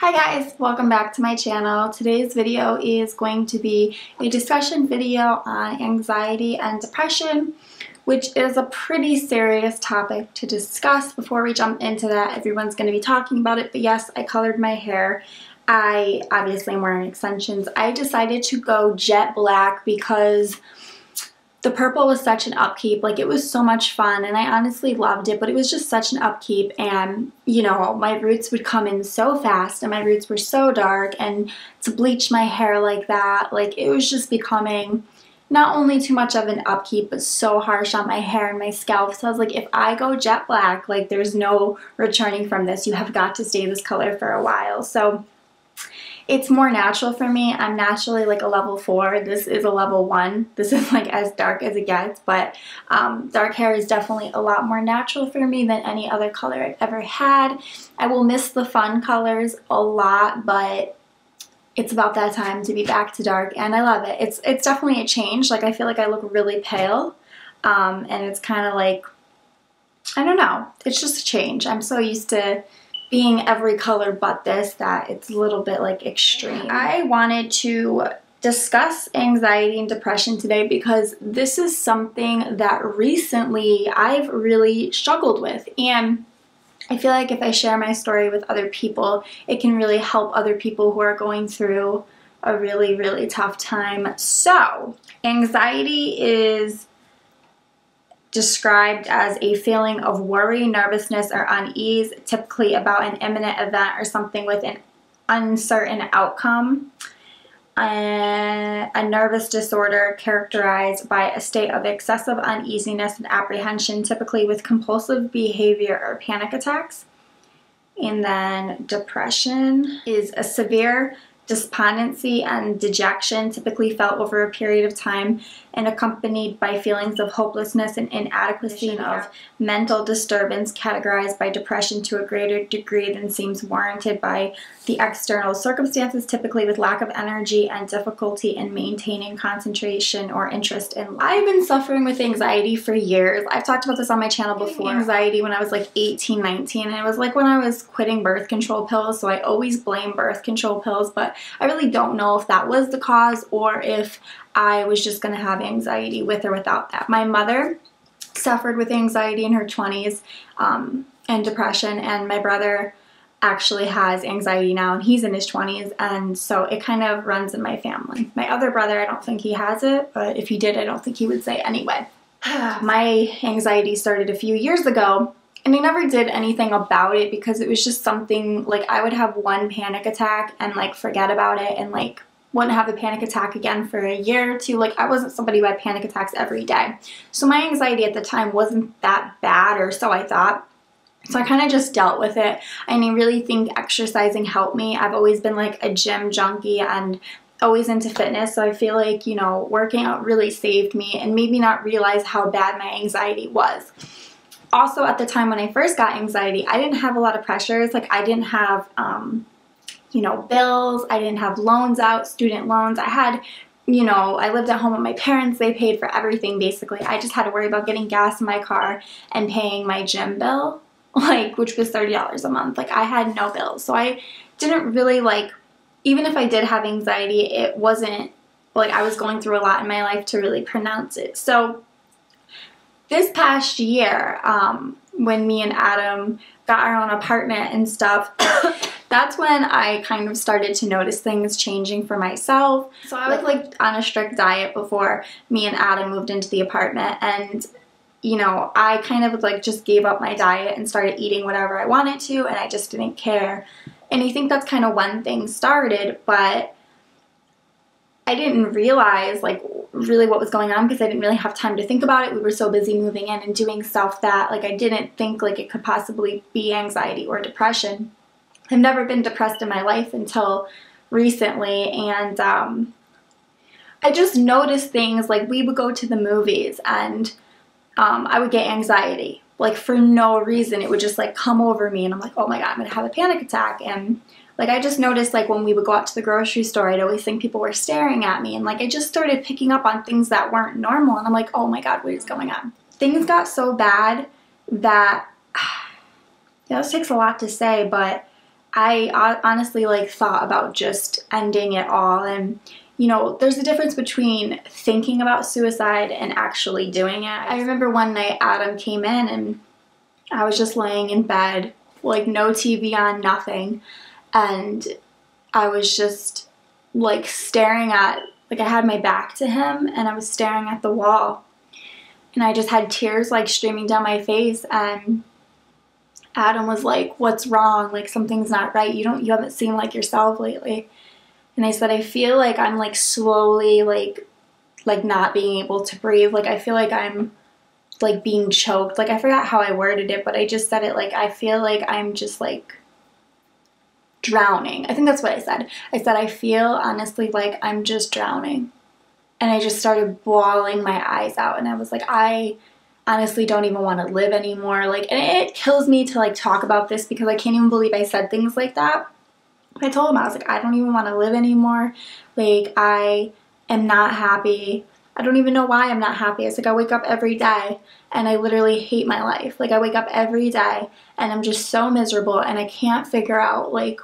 Hi guys, welcome back to my channel. Today's video is going to be a discussion video on anxiety and depression, which is a pretty serious topic to discuss. Before we jump into that, everyone's going to be talking about it, but yes, I colored my hair. I obviously am wearing extensions. I decided to go jet black because the purple was such an upkeep. Like, it was so much fun and I honestly loved it, but it was just such an upkeep, and you know, my roots would come in so fast and my roots were so dark, and to bleach my hair like that, like, it was just becoming not only too much of an upkeep but so harsh on my hair and my scalp. So I was like, if I go jet black, like, there's no returning from this. You have got to stay this color for a while. So it's more natural for me. I'm naturally like a level 4. This is a level 1. This is like as dark as it gets, but dark hair is definitely a lot more natural for me than any other color I've ever had. I will miss the fun colors a lot, but it's about that time to be back to dark, and I love it. It's definitely a change. Like, I feel like I look really pale, and it's kind of like, I don't know, it's just a change. I'm so used to being every color but this that it's a little bit like extreme. I wanted to discuss anxiety and depression today because this is something that recently I've really struggled with, and I feel like if I share my story with other people, it can really help other people who are going through a really, really tough time. So, anxiety is described as a feeling of worry, nervousness, or unease, typically about an imminent event or something with an uncertain outcome. A nervous disorder characterized by a state of excessive uneasiness and apprehension, typically with compulsive behavior or panic attacks. And then depression is a severe despondency and dejection, typically felt over a period of time and accompanied by feelings of hopelessness and inadequacy, of mental disturbance categorized by depression to a greater degree than seems warranted by the external circumstances, typically with lack of energy and difficulty in maintaining concentration or interest in life. I've been suffering with anxiety for years. I've talked about this on my channel before. Anxiety when I was like 18, 19, and it was like when I was quitting birth control pills, so I always blame birth control pills, but I really don't know if that was the cause or if I was just going to have anxiety with or without that. My mother suffered with anxiety in her 20s and depression, and my brother actually has anxiety now and he's in his 20s, and so it kind of runs in my family. My other brother, I don't think he has it, but if he did, I don't think he would say anyway. My anxiety started a few years ago, and I never did anything about it because it was just something, like, I would have one panic attack and like forget about it and like wouldn't have a panic attack again for a year or two. Like, I wasn't somebody who had panic attacks every day. So my anxiety at the time wasn't that bad, or so I thought. So I kind of just dealt with it. And I really think exercising helped me. I've always been like a gym junkie and always into fitness. So I feel like, you know, working out really saved me and made me not realize how bad my anxiety was. Also, at the time when I first got anxiety, I didn't have a lot of pressures. Like, I didn't have, you know, bills. I didn't have loans out, student loans. I had, you know, I lived at home with my parents. They paid for everything, basically. I just had to worry about getting gas in my car and paying my gym bill, like, which was $30 a month. Like, I had no bills. So I didn't really, like, even if I did have anxiety, it wasn't like I was going through a lot in my life to really pronounce it. So this past year, when me and Adam got our own apartment and stuff, that's when I kind of started to notice things changing for myself. So I was like on a strict diet before me and Adam moved into the apartment, and you know, I kind of like just gave up my diet and started eating whatever I wanted to, and I just didn't care. And I think that's kind of when things started, but I didn't realize like really what was going on because I didn't really have time to think about it. We were so busy moving in and doing stuff that like I didn't think like it could possibly be anxiety or depression. I've never been depressed in my life until recently, and I just noticed things like we would go to the movies and I would get anxiety, like for no reason. It would just like come over me and I'm like, oh my God, I'm gonna have a panic attack. And like, I just noticed like when we would go out to the grocery store, I'd always think people were staring at me, and like I just started picking up on things that weren't normal, and I'm like, oh my God, what is going on? Things got so bad that, yeah, this takes a lot to say, but I honestly like thought about just ending it all. And you know, there's a difference between thinking about suicide and actually doing it. I remember one night Adam came in and I was just laying in bed, like no TV on, nothing, and I was just like staring at, like I had my back to him and I was staring at the wall, and I just had tears like streaming down my face. And Adam was like, "What's wrong? Like something's not right. You haven't seemed like yourself lately." And I said, "I feel like I'm like slowly like not being able to breathe. Like I feel like I'm like being choked." Like I forgot how I worded it, but I just said it like, I feel like I'm just like drowning. I think that's what I said. I said, "I feel honestly like I'm just drowning." And I just started bawling my eyes out, and I was like, I honestly don't even want to live anymore. Like, and it kills me to like talk about this because I can't even believe I said things like that. I told him, I was like, I don't even want to live anymore. Like, I am not happy. I don't even know why I'm not happy. It's like I wake up every day and I literally hate my life. Like, I wake up every day and I'm just so miserable, and I can't figure out like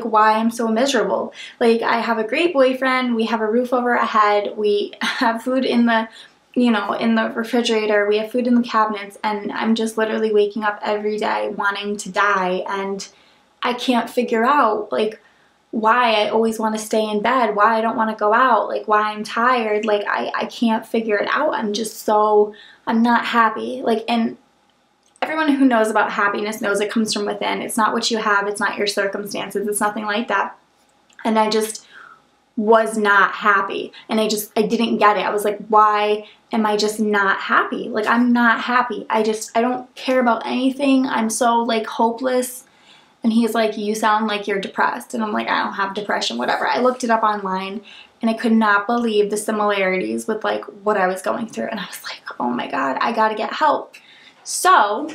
why I'm so miserable. Like, I have a great boyfriend. We have a roof over our head. We have food in the, you know, in the refrigerator. We have food in the cabinets, and I'm just literally waking up every day wanting to die. And I can't figure out like why I always want to stay in bed, why I don't want to go out, like why I'm tired. Like I can't figure it out. I'm not happy. Like, and everyone who knows about happiness knows it comes from within. It's not what you have, it's not your circumstances, it's nothing like that. And I just was not happy, and I didn't get it. I was like, why am I just not happy? Like, I'm not happy. I don't care about anything. I'm so like hopeless. And he's like, you sound like you're depressed. And I'm like, I don't have depression, whatever. I looked it up online, and I could not believe the similarities with like what I was going through. And I was like, oh my God, I gotta get help. So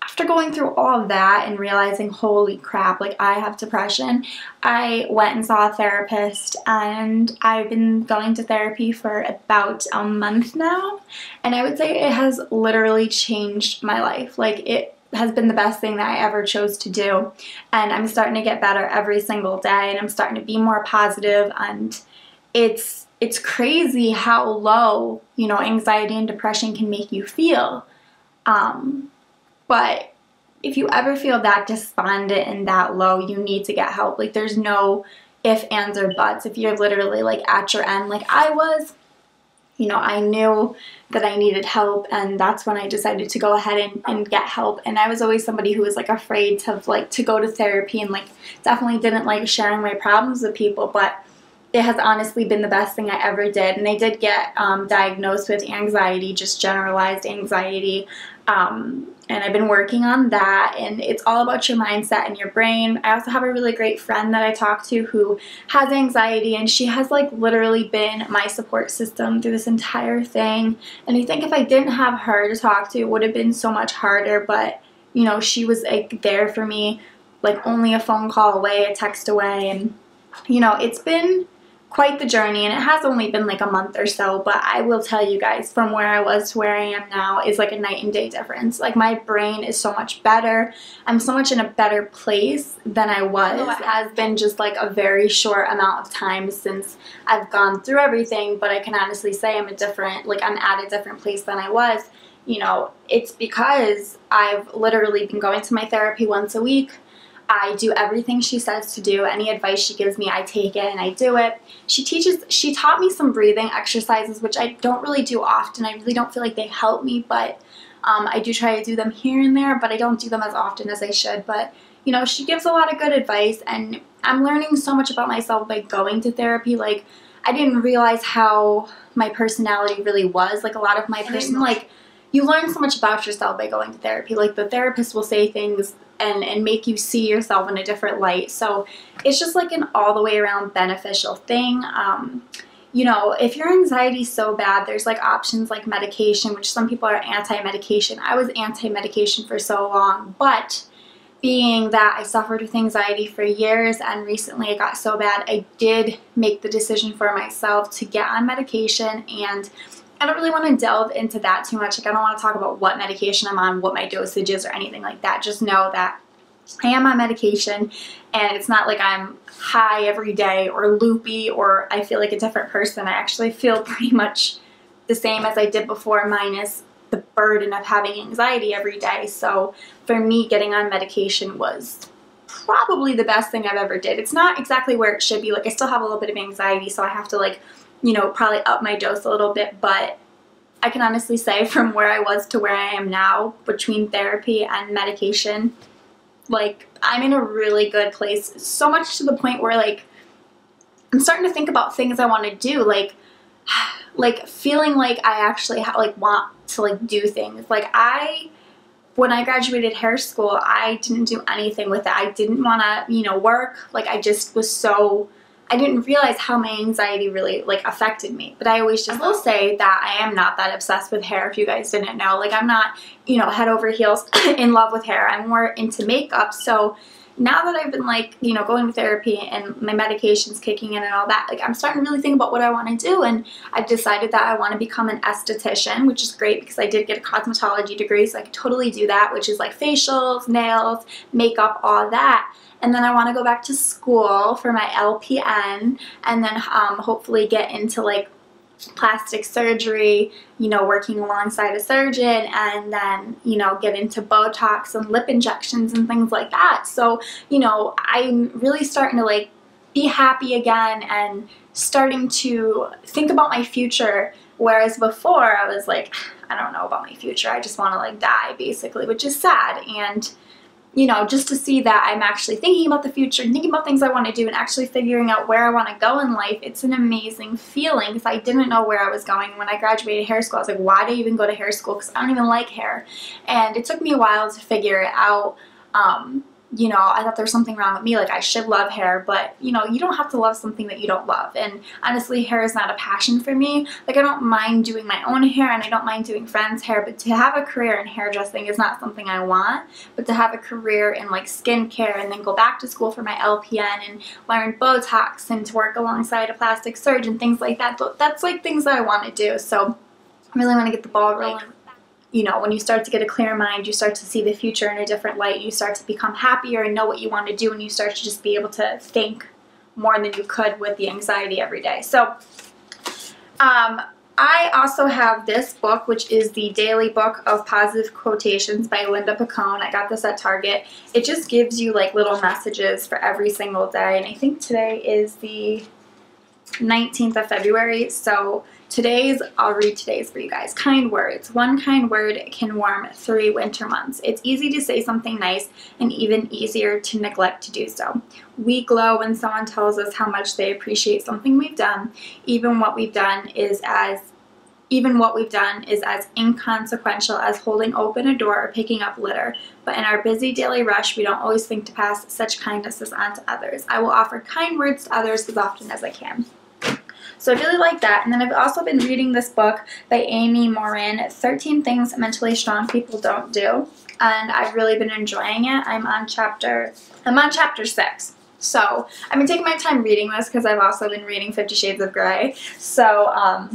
after going through all of that and realizing, holy crap, like I have depression, I went and saw a therapist, and I've been going to therapy for about a month now. And I would say it has literally changed my life. Like, it has been the best thing that I ever chose to do. And I'm starting to get better every single day, and I'm starting to be more positive. And it's crazy how low, you know, anxiety and depression can make you feel. But if you ever feel that despondent and that low, you need to get help. Like, there's no ifs, ands, or buts. If you're literally like at your end, like I was, you know, I knew that I needed help, and that's when I decided to go ahead and get help. And I was always somebody who was like afraid to go to therapy, and like definitely didn't like sharing my problems with people, but it has honestly been the best thing I ever did. And I did get diagnosed with anxiety, just generalized anxiety. And I've been working on that, and it's all about your mindset and your brain. I also have a really great friend that I talk to who has anxiety, and she has like literally been my support system through this entire thing. And I think if I didn't have her to talk to, it would have been so much harder. But you know, she was like there for me, like only a phone call away, a text away. And you know, it's been quite the journey, and it has only been like a month or so, but I will tell you guys, from where I was to where I am now is like a night and day difference. Like, my brain is so much better. I'm so much in a better place than I was. Although it has been just like a very short amount of time since I've gone through everything, but I can honestly say I'm at a different place than I was. You know, it's because I've literally been going to my therapy once a week. I do everything she says to do. Any advice she gives me, I take it and I do it. She taught me some breathing exercises, which I don't really do often. I really don't feel like they help me, but I do try to do them here and there, but I don't do them as often as I should. But, you know, she gives a lot of good advice, and I'm learning so much about myself by going to therapy. Like, I didn't realize how my personality really was. Like, a lot of my you learn so much about yourself by going to therapy. Like, the therapist will say things and make you see yourself in a different light. So it's just like an all the way around beneficial thing. You know, if your anxiety is so bad, there's like options like medication, which some people are anti-medication. I was anti-medication for so long, but being that I suffered with anxiety for years, and recently it got so bad, I did make the decision for myself to get on medication. And I don't really want to delve into that too much. Like, I don't want to talk about what medication I'm on, what my dosage is, or anything like that. Just know that I am on medication, and it's not like I'm high every day or loopy or I feel like a different person. I actually feel pretty much the same as I did before, minus the burden of having anxiety every day. So for me, getting on medication was probably the best thing I've ever did. It's not exactly where it should be. Like, I still have a little bit of anxiety, so I have to, like, you know, probably up my dose a little bit, but I can honestly say from where I was to where I am now, between therapy and medication, like, I'm in a really good place. So much to the point where, like, I'm starting to think about things I want to do, like feeling like I actually want to, like, do things. Like, when I graduated hair school, I didn't do anything with it. I didn't want to, you know, work. Like, I just was so, I didn't realize how my anxiety really, like, affected me. But I always just will say that I am not that obsessed with hair, if you guys didn't know. Like, I'm not, you know, head over heels in love with hair. I'm more into makeup. So now that I've been, like, you know, going to therapy and my medication's kicking in and all that, like, I'm starting to really think about what I want to do, and I've decided that I want to become an esthetician, which is great because I did get a cosmetology degree, so I could totally do that, which is like facials, nails, makeup, all that. And then I want to go back to school for my LPN, and then hopefully get into, like, plastic surgery, you know, working alongside a surgeon, and then, you know, get into Botox and lip injections and things like that. So, you know, I'm really starting to, like, be happy again and starting to think about my future, whereas before I was like, I don't know about my future, I just want to, like, die, basically, which is sad. And you know, just to see that I'm actually thinking about the future, thinking about things I want to do, and actually figuring out where I want to go in life, it's an amazing feeling, because I didn't know where I was going. When I graduated hair school, I was like, why do I even go to hair school? Because I don't even like hair. And it took me a while to figure it out. You know, I thought there was something wrong with me, like I should love hair, but, you know, you don't have to love something that you don't love. And honestly, hair is not a passion for me. Like, I don't mind doing my own hair, and I don't mind doing friends' hair, but to have a career in hairdressing is not something I want. But to have a career in, like, skincare, and then go back to school for my LPN and learn Botox and to work alongside a plastic surgeon, things like that, that's, like, things that I want to do. So I really want to get the ball rolling. You know, when you start to get a clear mind, you start to see the future in a different light. You start to become happier and know what you want to do, and you start to just be able to think more than you could with the anxiety every day. So, I also have this book, which is the Daily Book of Positive Quotations by Linda Picone. I got this at Target. It just gives you, like, little messages for every single day, and I think today is the 19th of February, so I'll read today's for you guys. Kind words. One kind word can warm 3 winter months. It's easy to say something nice, and even easier to neglect to do so. We glow when someone tells us how much they appreciate something we've done. Even what we've done is as inconsequential as holding open a door or picking up litter. But in our busy daily rush, we don't always think to pass such kindnesses on to others. I will offer kind words to others as often as I can. So I really like that. And then I've also been reading this book by Amy Morin, 13 Things Mentally Strong People Don't Do. And I've really been enjoying it. I'm on chapter 6. So I've been taking my time reading this because I've also been reading 50 Shades of Grey. So,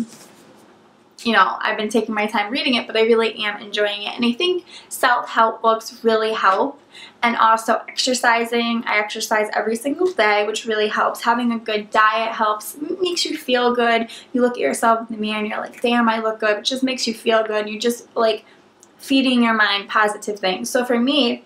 you know, I've been taking my time reading it, but I really am enjoying it. And I think self-help books really help. And also exercising. I exercise every single day, which really helps. Having a good diet helps. It makes you feel good. You look at yourself in the mirror and you're like, damn, I look good. It just makes you feel good. You just, like, feeding your mind positive things. So for me,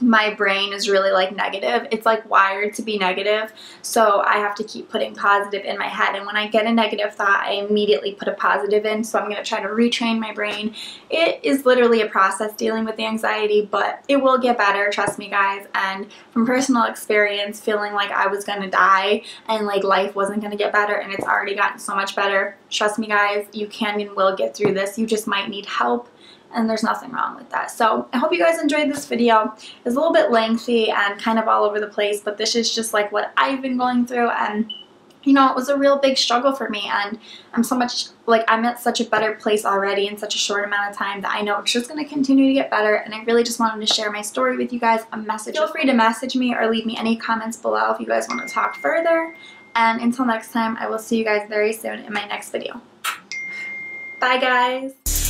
my brain is really, like, negative. It's, like, wired to be negative, so I have to keep putting positive in my head. And when I get a negative thought, I immediately put a positive in. So I'm going to try to retrain my brain. It is literally a process dealing with the anxiety, but it will get better, trust me, guys. And from personal experience, feeling like I was going to die and, like, life wasn't going to get better, and it's already gotten so much better, trust me, guys, you can and will get through this. You just might need help, and there's nothing wrong with that. So I hope you guys enjoyed this video. It's a little bit lengthy and kind of all over the place, but this is just, like, what I've been going through, and, you know, it was a real big struggle for me, and I'm at such a better place already in such a short amount of time that I know it's just going to continue to get better. And I really just wanted to share my story with you guys. Feel free to message me or leave me any comments below if you guys want to talk further. And until next time, I will see you guys very soon in my next video. Bye, guys.